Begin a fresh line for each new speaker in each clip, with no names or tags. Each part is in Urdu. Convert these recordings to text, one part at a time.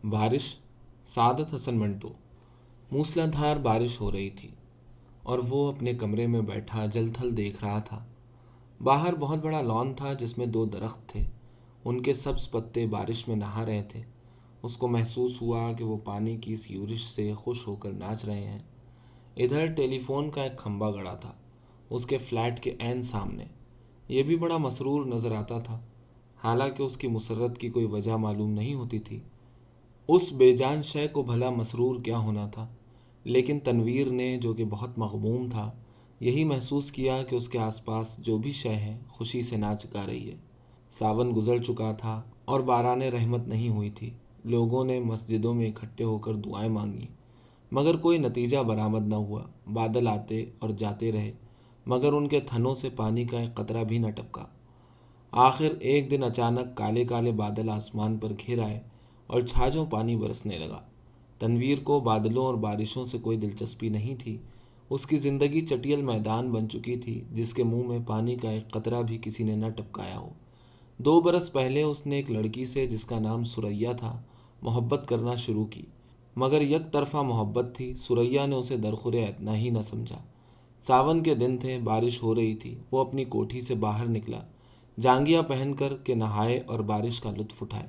بارش۔ سعادت حسن منٹو۔ موسلادھار بارش ہو رہی تھی اور وہ اپنے کمرے میں بیٹھا جل تھل دیکھ رہا تھا۔ باہر بہت بڑا لان تھا جس میں 2 درخت تھے، ان کے سبز پتے بارش میں نہا رہے تھے۔ اس کو محسوس ہوا کہ وہ پانی کی اس یورش سے خوش ہو کر ناچ رہے ہیں۔ ادھر ٹیلی فون کا ایک کھمبا گڑا تھا اس کے فلیٹ کے عین سامنے، یہ بھی بڑا مسرور نظر آتا تھا، حالانکہ اس کی مسرت کی کوئی وجہ معلوم نہیں ہوتی تھی۔ اس بے جان شے کو بھلا مسرور کیا ہونا تھا، لیکن تنویر نے، جو کہ بہت مغموم تھا، یہی محسوس کیا کہ اس کے آس پاس جو بھی شے ہے خوشی سے ناچ گا رہی ہے۔ ساون گزر چکا تھا اور باران رحمت نہیں ہوئی تھی۔ لوگوں نے مسجدوں میں اکٹھے ہو کر دعائیں مانگی، مگر کوئی نتیجہ برآمد نہ ہوا۔ بادل آتے اور جاتے رہے، مگر ان کے تھنوں سے پانی کا ایک قطرہ بھی نہ ٹپکا۔ آخر ایک دن اچانک کالے کالے بادل آسمان پر گھیر آئے اور چھاجوں پانی برسنے لگا۔ تنویر کو بادلوں اور بارشوں سے کوئی دلچسپی نہیں تھی۔ اس کی زندگی چٹیل میدان بن چکی تھی جس کے منہ میں پانی کا ایک قطرہ بھی کسی نے نہ ٹپکایا ہو۔ 2 برس پہلے اس نے ایک لڑکی سے، جس کا نام سریا تھا، محبت کرنا شروع کی، مگر یک طرفہ محبت تھی۔ سریا نے اسے درخور اعتنا ہی نہ سمجھا۔ ساون کے دن تھے، بارش ہو رہی تھی۔ وہ اپنی کوٹھی سے باہر نکلا، جانگیا پہن کر کہ نہائے اور بارش کا لطف اٹھائے۔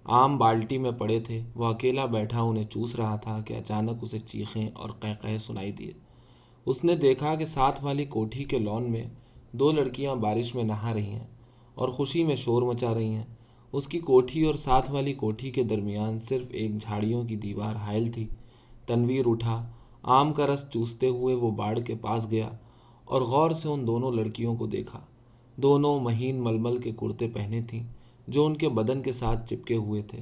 آم بالٹی میں پڑے تھے، وہ اکیلا بیٹھا انہیں چوس رہا تھا کہ اچانک اسے چیخیں اور قہقہے سنائی دیے۔ اس نے دیکھا کہ ساتھ والی کوٹھی کے لان میں 2 لڑکیاں بارش میں نہا رہی ہیں اور خوشی میں شور مچا رہی ہیں۔ اس کی کوٹھی اور ساتھ والی کوٹھی کے درمیان صرف ایک جھاڑیوں کی دیوار حائل تھی۔ تنویر اٹھا، آم کا رس چوستے ہوئے وہ باڑ کے پاس گیا اور غور سے ان دونوں لڑکیوں کو دیکھا۔ دونوں مہین ململ کے کرتے پہنے تھیں جو ان کے بدن کے ساتھ چپکے ہوئے تھے۔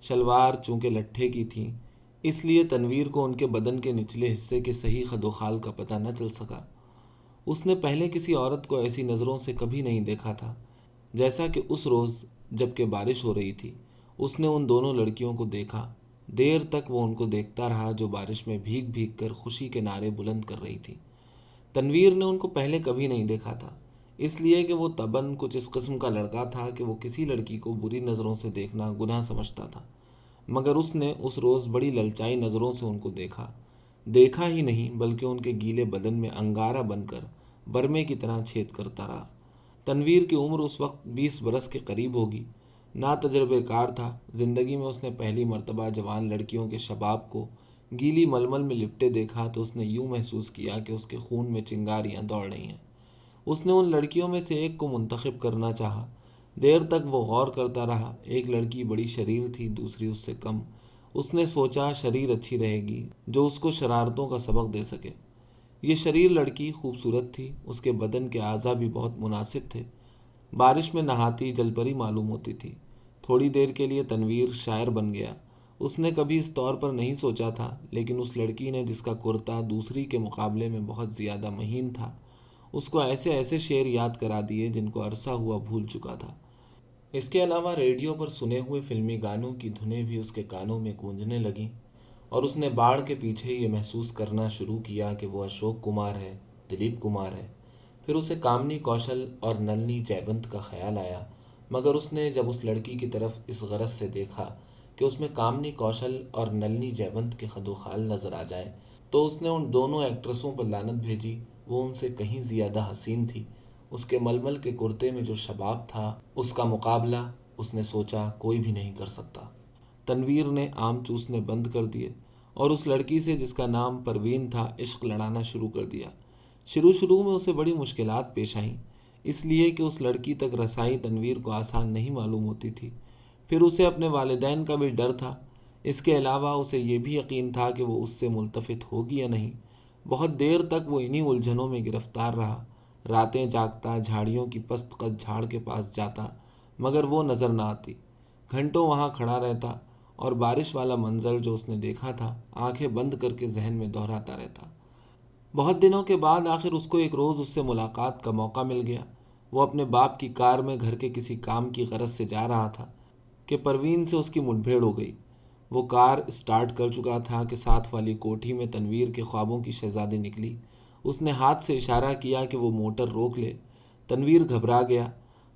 شلوار چونکہ لٹھے کی تھیں، اس لیے تنویر کو ان کے بدن کے نچلے حصے کے صحیح خد و خال کا پتہ نہ چل سکا۔ اس نے پہلے کسی عورت کو ایسی نظروں سے کبھی نہیں دیکھا تھا جیسا کہ اس روز جب کہ بارش ہو رہی تھی اس نے ان دونوں لڑکیوں کو دیکھا۔ دیر تک وہ ان کو دیکھتا رہا جو بارش میں بھیگ بھیگ کر خوشی کے نعرے بلند کر رہی تھی۔ تنویر نے ان کو پہلے کبھی نہیں دیکھا تھا، اس لیے کہ وہ طبعاً کچھ اس قسم کا لڑکا تھا کہ وہ کسی لڑکی کو بری نظروں سے دیکھنا گناہ سمجھتا تھا۔ مگر اس نے اس روز بڑی للچائی نظروں سے ان کو دیکھا ہی نہیں بلکہ ان کے گیلے بدن میں انگارہ بن کر برمے کی طرح چھید کرتا رہا۔ تنویر کی عمر اس وقت 20 برس کے قریب ہوگی۔ نا تجربہ کار تھا۔ زندگی میں اس نے پہلی مرتبہ جوان لڑکیوں کے شباب کو گیلی ململ میں لپٹے دیکھا تو اس نے یوں محسوس کیا کہ اس کے خون میں چنگاریاں دوڑ رہی ہیں۔ اس نے ان لڑکیوں میں سے ایک کو منتخب کرنا چاہا۔ دیر تک وہ غور کرتا رہا۔ ایک لڑکی بڑی شریر تھی، دوسری اس سے کم۔ اس نے سوچا شریر اچھی رہے گی جو اس کو شرارتوں کا سبق دے سکے۔ یہ شریر لڑکی خوبصورت تھی، اس کے بدن کے اعضاء بھی بہت مناسب تھے۔ بارش میں نہاتی جل پری معلوم ہوتی تھی۔ تھوڑی دیر کے لیے تنویر شاعر بن گیا۔ اس نے کبھی اس طور پر نہیں سوچا تھا، لیکن اس لڑکی نے، جس کا کرتا دوسری کے مقابلے میں بہت زیادہ مہین تھا، اس کو ایسے ایسے شعر یاد کرا دیے جن کو عرصہ ہوا بھول چکا تھا۔ اس کے علاوہ ریڈیو پر سنے ہوئے فلمی گانوں کی دھنیں بھی اس کے کانوں میں گونجنے لگیں اور اس نے باڑ کے پیچھے یہ محسوس کرنا شروع کیا کہ وہ اشوک کمار ہے، دلیپ کمار ہے۔ پھر اسے کامنی کوشل اور نلنی جیونت کا خیال آیا، مگر اس نے جب اس لڑکی کی طرف اس غرض سے دیکھا کہ اس میں کامنی کوشل اور نلنی جیونت کے خد و خال نظر آ جائیں تو اس نے ان دونوں ایکٹریسوں پر لعنت بھیجی۔ وہ ان سے کہیں زیادہ حسین تھی۔ اس کے ململ کے کرتے میں جو شباب تھا اس کا مقابلہ اس نے سوچا کوئی بھی نہیں کر سکتا۔ تنویر نے آم چوسنے بند کر دیے اور اس لڑکی سے، جس کا نام پروین تھا، عشق لڑانا شروع کر دیا۔ شروع میں اسے بڑی مشکلات پیش آئیں، اس لیے کہ اس لڑکی تک رسائی تنویر کو آسان نہیں معلوم ہوتی تھی۔ پھر اسے اپنے والدین کا بھی ڈر تھا۔ اس کے علاوہ اسے یہ بھی یقین تھا کہ وہ اس سے ملتفت ہوگی یا نہیں۔ بہت دیر تک وہ انہی الجھنوں میں گرفتار رہا۔ راتیں جاگتا، جھاڑیوں کی پست قد جھاڑ کے پاس جاتا، مگر وہ نظر نہ آتی۔ گھنٹوں وہاں کھڑا رہتا اور بارش والا منظر جو اس نے دیکھا تھا آنکھیں بند کر کے ذہن میں دہراتا رہتا۔ بہت دنوں کے بعد آخر اس کو ایک روز اس سے ملاقات کا موقع مل گیا۔ وہ اپنے باپ کی کار میں گھر کے کسی کام کی غرض سے جا رہا تھا کہ پروین سے اس کی مٹ بھیڑ ہو گئی۔ وہ کار اسٹارٹ کر چکا تھا کہ ساتھ والی کوٹھی میں تنویر کے خوابوں کی شہزادی نکلی۔ اس نے ہاتھ سے اشارہ کیا کہ وہ موٹر روک لے۔ تنویر گھبرا گیا۔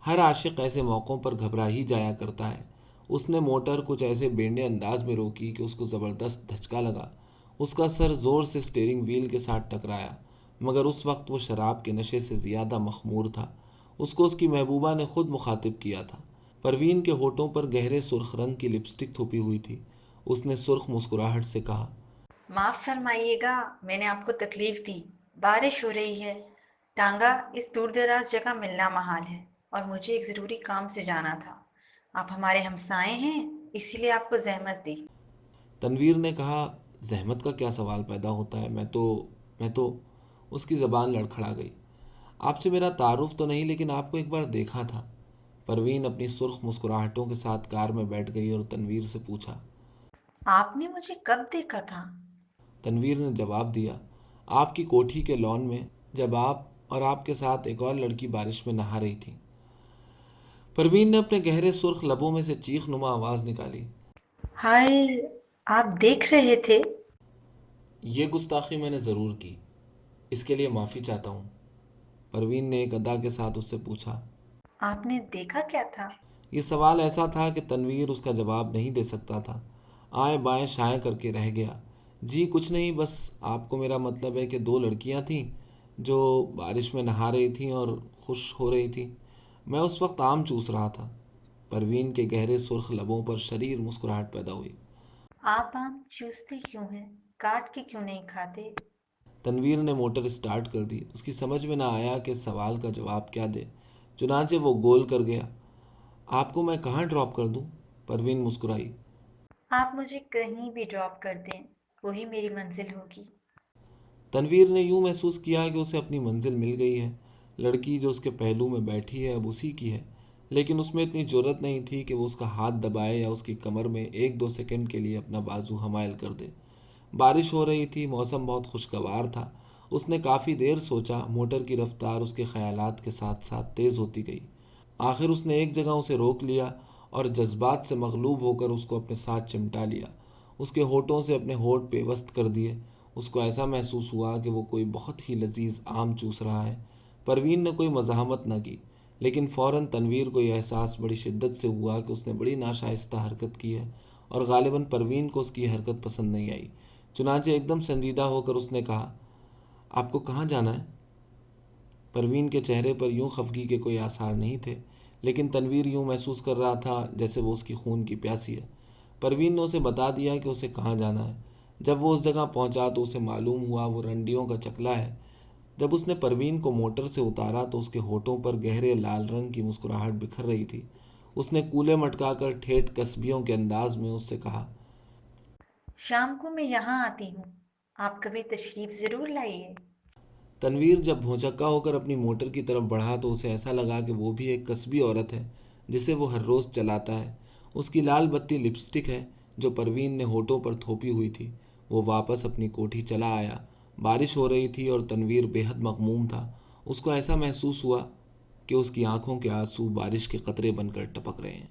ہر عاشق ایسے موقعوں پر گھبرا ہی جایا کرتا ہے۔ اس نے موٹر کچھ ایسے بینڈے انداز میں روکی کہ اس کو زبردست دھچکا لگا۔ اس کا سر زور سے اسٹیئرنگ وہیل کے ساتھ ٹکرایا، مگر اس وقت وہ شراب کے نشے سے زیادہ مخمور تھا۔ اس کو اس کی محبوبہ نے خود مخاطب کیا تھا۔ پروین کے ہونٹوں پر گہرے سرخ رنگ کی لپسٹک تھوپی ہوئی تھی۔ اس نے سرخ مسکراہٹ سے کہا،
معاف فرمائیے گا، میں نے آپ کو تکلیف دی۔ بارش ہو رہی ہے، ٹانگا اس دور دراز جگہ ملنا محال ہے، اور مجھے ایک ضروری کام سے جانا تھا۔ آپ ہمارے ہمسائے ہیں، اسی لیے آپ کو زحمت دی۔
تنویر نے کہا، زحمت کا کیا سوال پیدا ہوتا ہے؟ میں تو اس کی زبان لڑکھڑا گئی۔ آپ سے میرا تعارف تو نہیں، لیکن آپ کو ایک بار دیکھا تھا۔ پروین اپنی سرخ مسکراہٹوں کے ساتھ کار میں بیٹھ گئی اور تنویر سے پوچھا،
آپ نے مجھے کب دیکھا تھا؟
تنویر نے جواب دیا، آپ کی کوٹھی کے لان میں، جب آپ اور آپ کے ساتھ ایک اور لڑکی بارش میں نہا رہی تھی۔ پروین نے اپنے گہرے سرخ لبوں میں سے چیخ نما آواز نکالی،
ہائے، آپ دیکھ رہے تھے؟
یہ گستاخی میں نے ضرور کی، اس کے لیے معافی چاہتا ہوں۔ پروین نے ایک ادا کے ساتھ اس سے پوچھا۔
آپ نے دیکھا کیا تھا؟
یہ سوال ایسا تھا کہ تنویر اس کا جواب نہیں دے سکتا تھا۔ آئیں بائیں شائیں کر کے رہ گیا۔ جی کچھ نہیں، بس آپ کو میرا مطلب ہے کہ دو لڑکیاں تھیں جو بارش میں نہا رہی تھیں اور خوش ہو رہی تھیں۔ میں اس وقت آم چوس رہا تھا۔ پروین کے گہرے سرخ لبوں پر شریر مسکراہٹ پیدا ہوئی۔
آپ آم چوستے کیوں ہیں؟ کاٹ کے کیوں نہیں کھاتے؟
تنویر نے موٹر سٹارٹ کر دی۔ اس کی سمجھ میں نہ آیا کہ اس سوال کا جواب کیا دے، چنانچہ وہ گول کر گیا۔ آپ کو میں کہاں ڈراپ کر دوں؟ پروین مسکرائی۔
آپ مجھے کہیں بھی ڈراپ کر دیں، وہی میری منزل ہوگی۔
تنویر نے یوں محسوس کیا کہ اسے اپنی منزل مل گئی ہے۔ لڑکی جو اس کے پہلو میں بیٹھی ہے اب اسی کی ہے، لیکن اس میں اتنی جرأت نہیں تھی کہ وہ اس کا ہاتھ دبائے یا اس کی کمر میں ایک دو سیکنڈ کے لیے اپنا بازو حمائل کر دے۔ بارش ہو رہی تھی، موسم بہت خوشگوار تھا۔ اس نے کافی دیر سوچا، موٹر کی رفتار اس کے خیالات کے ساتھ ساتھ تیز ہوتی گئی۔ آخر اس نے ایک جگہ اسے روک لیا اور جذبات سے مغلوب ہو کر اس کو اپنے ساتھ چمٹا لیا۔ اس کے ہونٹوں سے اپنے ہونٹ پیوست کر دیے۔ اس کو ایسا محسوس ہوا کہ وہ کوئی بہت ہی لذیذ آم چوس رہا ہے۔ پروین نے کوئی مزاحمت نہ کی، لیکن فوراً تنویر کو یہ احساس بڑی شدت سے ہوا کہ اس نے بڑی ناشائستہ حرکت کی ہے، اور غالباً پروین کو اس کی حرکت پسند نہیں آئی۔ چنانچہ ایک دم سنجیدہ ہو کر اس نے کہا، آپ کو کہاں جانا ہے؟ پروین کے چہرے پر یوں خفگی کے کوئی آثار نہیں تھے، لیکن تنویر یوں محسوس کر رہا تھا جیسے وہ اس کی خون کی پیاسی ہے۔ پروین نے اسے بتا دیا کہ اسے کہاں جانا ہے۔ جب وہ اس جگہ پہنچا تو اسے معلوم ہوا وہ رنڈیوں کا چکلا ہے۔ جب اس نے پروین کو موٹر سے اتارا تو اس کے ہونٹوں پر گہرے لال رنگ کی مسکراہٹ بکھر رہی تھی۔ اس نے کولے مٹکا کر ٹھیٹھ کسبیوں کے انداز میں اس سے کہا،
شام کو میں یہاں آتی ہوں، آپ کبھی تشریف ضرور لائیے۔
تنویر جب بھونچکا ہو کر اپنی موٹر کی طرف بڑھا تو اسے ایسا لگا کہ وہ بھی ایک قصبی عورت ہے جسے وہ ہر روز چلاتا ہے۔ اس کی لال بتی لپسٹک ہے جو پروین نے ہونٹوں پر تھوپی ہوئی تھی۔ وہ واپس اپنی کوٹھی چلا آیا۔ بارش ہو رہی تھی اور تنویر بے حد مغموم تھا۔ اس کو ایسا محسوس ہوا کہ اس کی آنکھوں کے آنسو بارش کے قطرے بن کر ٹپک رہے ہیں۔